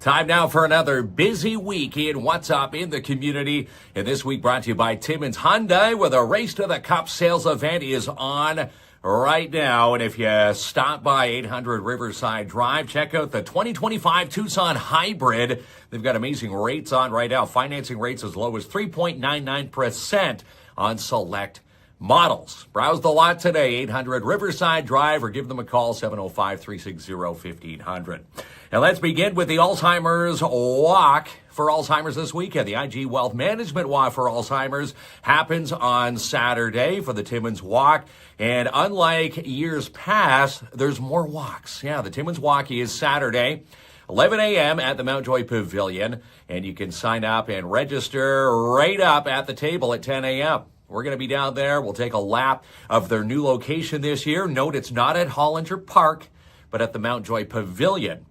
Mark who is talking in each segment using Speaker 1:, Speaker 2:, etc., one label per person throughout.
Speaker 1: Time now for another busy week in What's Up in the Community. And this week brought to you by Timmins Hyundai, where the Race to the Cup sales event is on right now. And if you stop by 800 Riverside Drive, check out the 2025 Tucson Hybrid. They've got amazing rates on right now. Financing rates as low as 3.99% on select models. Browse the lot today, 800 Riverside Drive, or give them a call, 705-360-1500. And let's begin with the Alzheimer's Walk for Alzheimer's this weekend. The IG Wealth Management Walk for Alzheimer's happens on Saturday for the Timmins Walk. And unlike years past, there's more walks. Yeah, the Timmins Walk is Saturday, 11 a.m. at the Mountjoy Pavilion. And you can sign up and register right up at the table at 10 a.m. We're going to be down there. We'll take a lap of their new location this year. Note it's not at Hollinger Park, but at the Mountjoy Pavilion.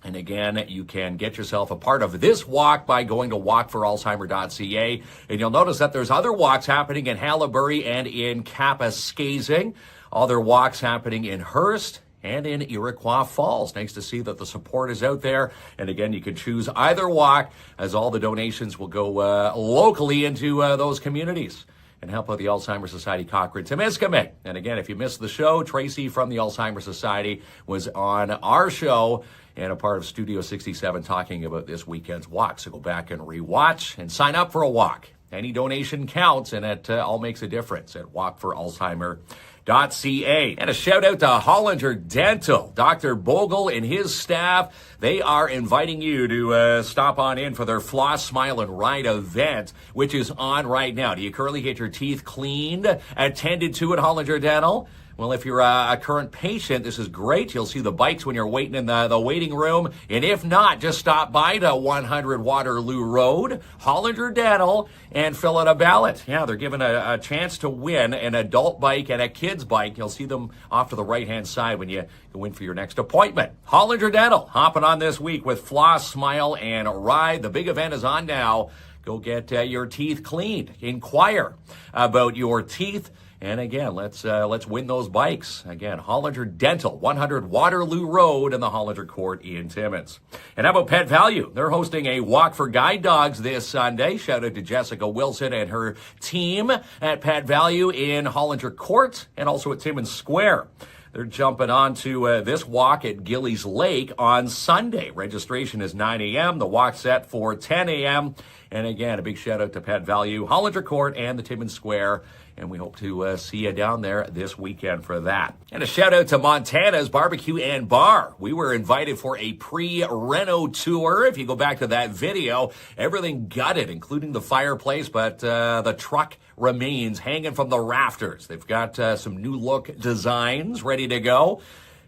Speaker 1: And again, you can get yourself a part of this walk by going to walkforalzheimer.ca. And you'll notice that there's other walks happening in Hallaberry and in Kapuskasing. Other walks happening in Hearst and in Iroquois Falls. Nice to see that the support is out there. And again, you can choose either walk, as all the donations will go locally into those communities and help out the Alzheimer's Society Cochrane-Temiskaming. And again, if you missed the show, Tracy from the Alzheimer's Society was on our show and a part of Studio 67 talking about this weekend's walk. So go back and rewatch and sign up for a walk. Any donation counts, and it all makes a difference at walkforalzheimer.ca. And a shout out to Hollinger Dental. Dr. Bogle and his staff, they are inviting you to stop on in for their Floss, Smile, and Ride event, which is on right now. Do you currently get your teeth cleaned, attended to at Hollinger Dental? Well, if you're a current patient, this is great. You'll see the bikes when you're waiting in the waiting room. And if not, just stop by to 100 Waterloo Road, Hollinger Dental, and fill out a ballot. Yeah, they're giving a chance to win an adult bike and a kid's bike. You'll see them off to the right-hand side when you go in for your next appointment. Hollinger Dental, hopping on this week with Floss, Smile, and Ride. The big event is on now. Go get your teeth cleaned. Inquire about your teeth. And again, let's win those bikes. Again, Hollinger Dental, 100 Waterloo Road in the Hollinger Court in Timmins. And how about Pet Value? They're hosting a walk for guide dogs this Sunday. Shout out to Jessica Wilson and her team at Pet Value in Hollinger Court and also at Timmins Square. They're jumping onto this walk at Gillies Lake on Sunday. Registration is 9 a.m. The walk set for 10 a.m. And again, a big shout out to Pet Value, Hollinger Court, and the Timmins Square. And we hope to see you down there this weekend for that. And a shout out to Montana's Barbecue and Bar. We were invited for a pre-reno tour. If you go back to that video, everything gutted, including the fireplace, but the truck remains hanging from the rafters. They've got some new look designs ready to go.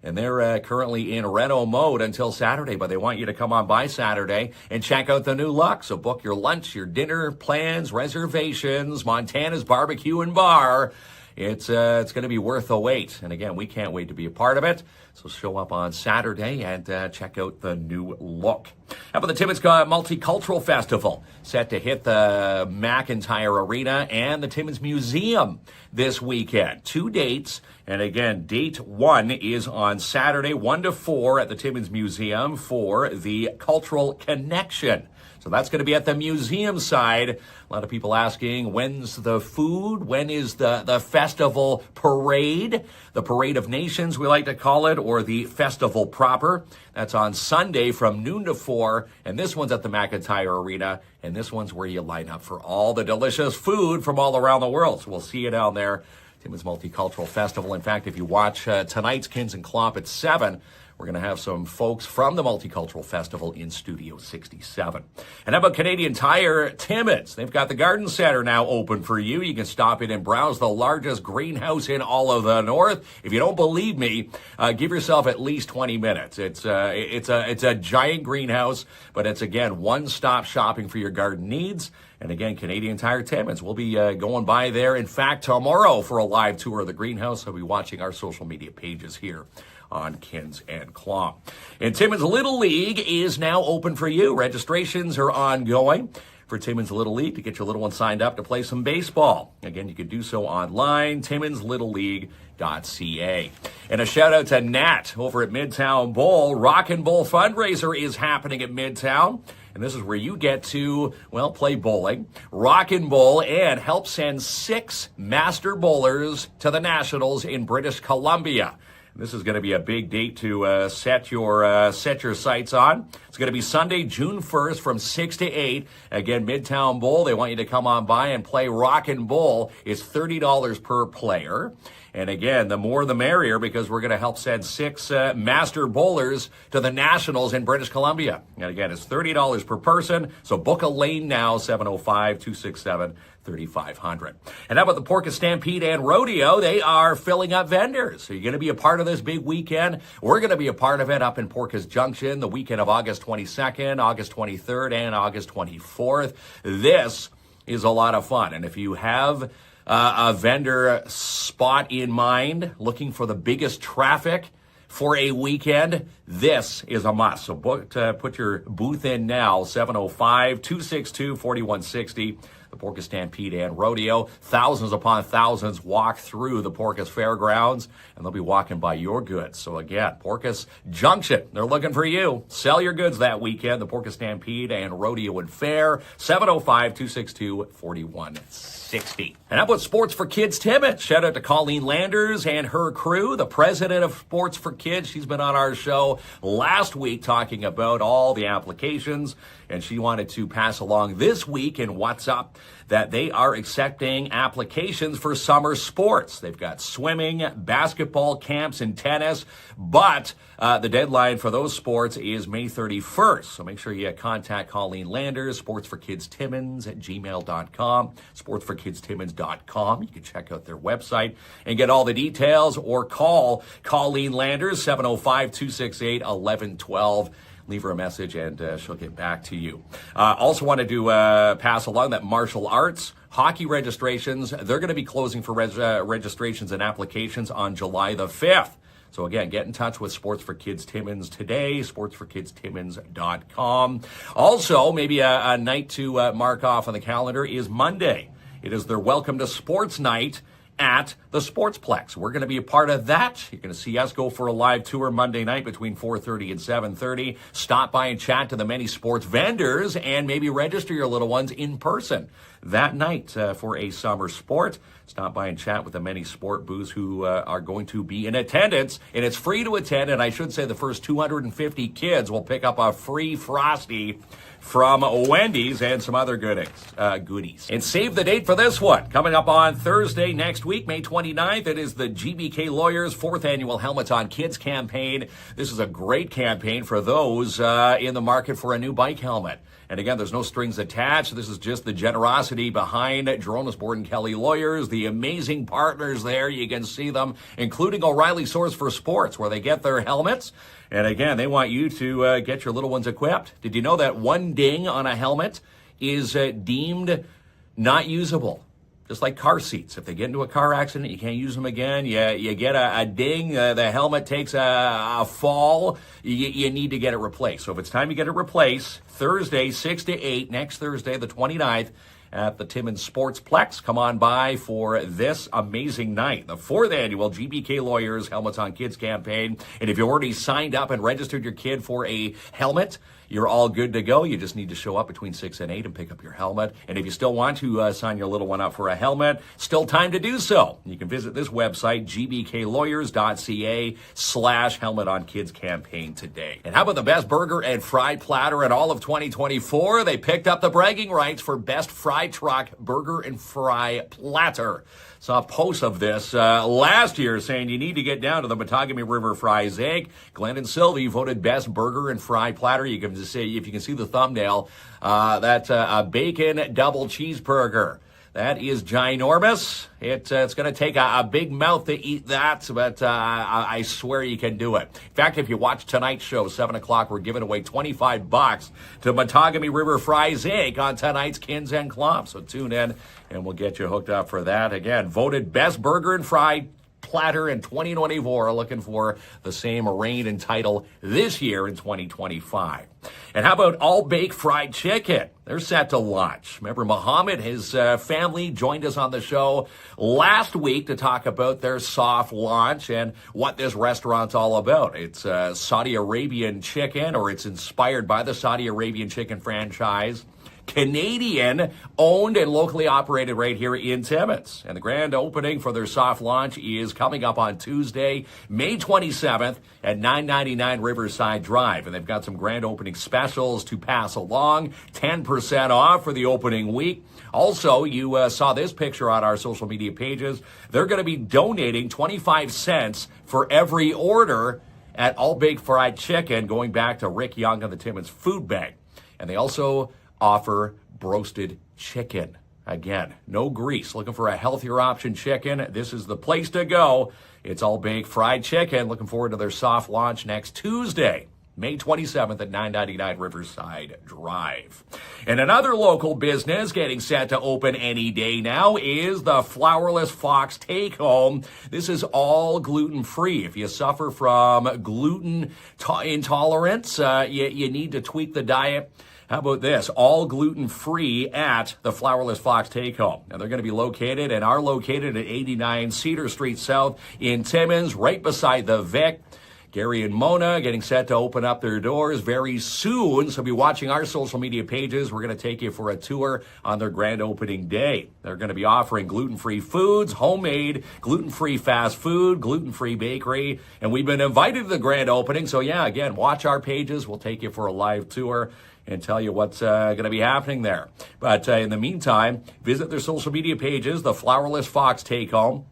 Speaker 1: And they're currently in reno mode until Saturday, but they want you to come on by Saturday and check out the new look. So book your lunch, your dinner plans, reservations, Montana's Barbecue and Bar. It's going to be worth the wait. And again, we can't wait to be a part of it. So show up on Saturday and check out the new look. How about the Timmins Multicultural Festival? Set to hit the McIntyre Arena and the Timmins Museum this weekend. 2 dates. And again, date 1 is on Saturday, 1 to 4 at the Timmins Museum for the Cultural Connection. So that's going to be at the museum side. A lot of people asking, when's the food? When is the festival parade? The Parade of Nations, we like to call it, or the festival proper. That's on Sunday from noon to 4. And this one's at the McIntyre Arena. And this one's where you line up for all the delicious food from all around the world. So we'll see you down there. Timmins Multicultural Festival. In fact, if you watch tonight's KINZ and KLOMP at 7, we're going to have some folks from the Multicultural Festival in Studio 67. And how about Canadian Tire Timmins? They've got the Garden Center now open for you. You can stop in and browse the largest greenhouse in all of the North. If you don't believe me, give yourself at least 20 minutes. It's a giant greenhouse, but it's, again, one-stop shopping for your garden needs. And again, Canadian Tire Timmins. We'll be going by there, in fact, tomorrow for a live tour of the greenhouse. I'll be watching our social media pages here on KINZ and KLOMP. And Timmins Little League is now open for you. Registrations are ongoing. for Timmins Little League to get your little one signed up to play some baseball. Again, you can do so online, timminslittleleague.ca. And a shout out to Nat over at Midtown Bowl. Rock and Bowl fundraiser is happening at Midtown. And this is where you get to, well, play bowling, rock and bowl, and help send 6 master bowlers to the Nationals in British Columbia. This is going to be a big date to set your sights on. It's going to be Sunday, June 1st from 6 to 8. Again, Midtown Bowl. They want you to come on by and play rock and bowl. It's $30 per player. And again, the more the merrier, because we're going to help send 6 master bowlers to the Nationals in British Columbia. And again, it's $30 per person. So book a lane now, 705-267-3500. And how about the Porpoise Stampede and Rodeo? They are filling up vendors. So you're going to be a part of this big weekend. We're going to be a part of it up in Porpoise Junction the weekend of August 22nd, August 23rd, and August 24th. This is a lot of fun. And if you have a vendor spot in mind, looking for the biggest traffic for a weekend, this is a must. So put your booth in now, 705-262-4160. The Porpoise Stampede and Rodeo. Thousands upon thousands walk through the Porpoise Fairgrounds, and they'll be walking by your goods. So again, Porpoise Junction, they're looking for you. Sell your goods that weekend. The Porpoise Stampede and Rodeo and Fair, 705-262-4160. And how about Sports for Kids Timmins? Shout out to Colleen Landers and her crew, the president of Sports for Kids. She's been on our show last week talking about all the applications, and she wanted to pass along this week in What's Up that they are accepting applications for summer sports. They've got swimming, basketball camps, and tennis, but the deadline for those sports is May 31st. So make sure you contact Colleen Landers, sportsforkidstimmins at gmail.com, sportsforkidstimmins.com. You can check out their website and get all the details, or call Colleen Landers, 705-268-1112. Leave her a message and she'll get back to you. Also wanted to pass along that martial arts hockey registrations, they're going to be closing for registrations and applications on July the 5th. So again, get in touch with Sports for Kids Timmins today, sportsforkidstimmins.com. Also, maybe a night to mark off on the calendar is Monday. It is their Welcome to Sports night at the Sportsplex. We're going to be a part of that. You're going to see us go for a live tour Monday night between 4:30 and 7:30. Stop by and chat to the many sports vendors and maybe register your little ones in person that night for a summer sport. Stop by and chat with the many sport booths who are going to be in attendance. And it's free to attend. And I should say the first 250 kids will pick up a free Frosty from Wendy's and some other goodies. And save the date for this one. Coming up on Thursday next week, May 29th, it is the GBK Lawyers 4th Annual Helmets on Kids campaign. This is a great campaign for those in the market for a new bike helmet. And again, there's no strings attached. This is just the generosity behind Jerome Borden Kelly Lawyers, the amazing partners there. You can see them, including O'Reilly Source for Sports, where they get their helmets. And again, they want you to get your little ones equipped. Did you know that one ding on a helmet is deemed not usable? Just like car seats. If they get into a car accident, you can't use them again. You get a ding, the helmet takes a fall, you need to get it replaced. So if it's time to get it replaced, Thursday, 6 to 8, next Thursday, the 29th, at the Timmins Sportsplex. Come on by for this amazing night, the 4th Annual GBK Lawyers Helmets on Kids campaign. And if you already signed up and registered your kid for a helmet, you're all good to go. You just need to show up between 6 and 8 and pick up your helmet. And if you still want to sign your little one up for a helmet, still time to do so. You can visit this website, gbklawyers.ca/helmet on kids campaign today. And how about the best burger and fry platter in all of 2024? They picked up the bragging rights for best fry truck burger and fry platter. Saw a post of this last year saying you need to get down to the Matagami River Fries Inc. Glenn and Sylvie voted best burger and fry platter. You can just say, if you can see the thumbnail, that's a bacon double cheeseburger. That is ginormous. It's going to take a big mouth to eat that, but I swear you can do it. In fact, if you watch tonight's show, 7 o'clock, we're giving away $25 to Matagami River Fries Inc. on tonight's KINZ and KLOMP. So tune in, and we'll get you hooked up for that. Again, voted best burger and fry platter in 2024, looking for the same reign and title this year in 2025. And how about All Bake Fried Chicken? They're set to launch. Remember, Muhammad, his family joined us on the show last week to talk about their soft launch and what this restaurant's all about. It's Saudi Arabian chicken, or it's inspired by the Saudi Arabian chicken franchise. Canadian owned and locally operated right here in Timmins. And the grand opening for their soft launch is coming up on Tuesday, May 27th at 999 Riverside Drive. And they've got some grand opening specials to pass along, 10% off for the opening week. Also, you saw this picture on our social media pages. They're going to be donating 25 cents for every order at All Baked Fried Chicken, going back to Rick Young and the Timmins Food Bank. And they also offer broasted chicken. Again, no grease. Looking for a healthier option chicken? This is the place to go. It's All Baked Fried Chicken. Looking forward to their soft launch next Tuesday, May 27th at 999 Riverside Drive. And another local business getting set to open any day now is the Flourless Fox Take Home. This is all gluten-free. If you suffer from gluten intolerance, you need to tweak the diet. How about this? All gluten-free at the Flourless Fox Take Home. And they're going to be located and are located at 89 Cedar Street South in Timmins, right beside the Vic. Gary and Mona getting set to open up their doors very soon. So be watching our social media pages. We're going to take you for a tour on their grand opening day. They're going to be offering gluten-free foods, homemade, gluten-free fast food, gluten-free bakery. And we've been invited to the grand opening. So yeah, again, watch our pages. We'll take you for a live tour and tell you what's going to be happening there. But in the meantime, visit their social media pages, the Flourless Fox Take Home.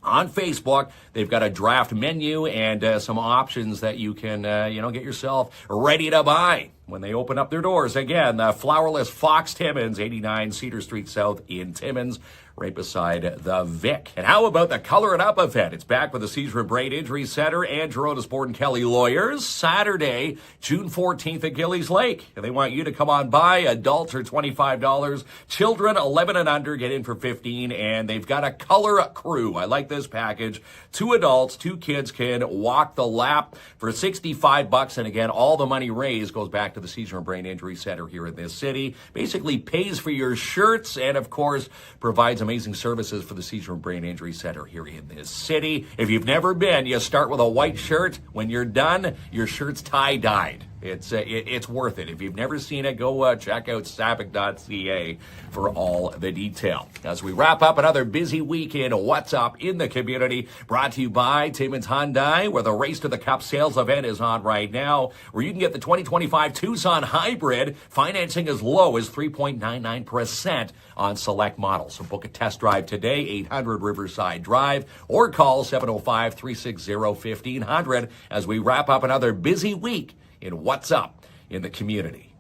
Speaker 1: On Facebook, they've got a draft menu and some options that you can, get yourself ready to buy when they open up their doors. Again, the Flourless Fox Timmins, 89 Cedar Street South in Timmins, right beside the Vic. And how about the Color It Up event? It's back with the Seizure and Brain Injury Center and Gerona Sport and Kelly Lawyers, Saturday, June 14th at Gillies Lake. And they want you to come on by. Adults are $25. Children 11 and under get in for $15. And they've got a color crew. I like this package. 2 adults, 2 kids can walk the lap for $65. And again, all the money raised goes back to the Seizure and Brain Injury Center here in this city. Basically pays for your shirts and, of course, provides amazing services for the Seizure and Brain Injury Center here in this city. If you've never been, you start with a white shirt. When you're done, your shirt's tie-dyed. It's worth it. If you've never seen it, go check out sapic.ca for all the detail. As we wrap up another busy week in What's Up in the Community, brought to you by Timmins Hyundai, where the Race to the Cup sales event is on right now, where you can get the 2025 Tucson Hybrid financing as low as 3.99% on select models. So book a test drive today, 800 Riverside Drive, or call 705-360-1500 as we wrap up another busy week in What's Up in the Community.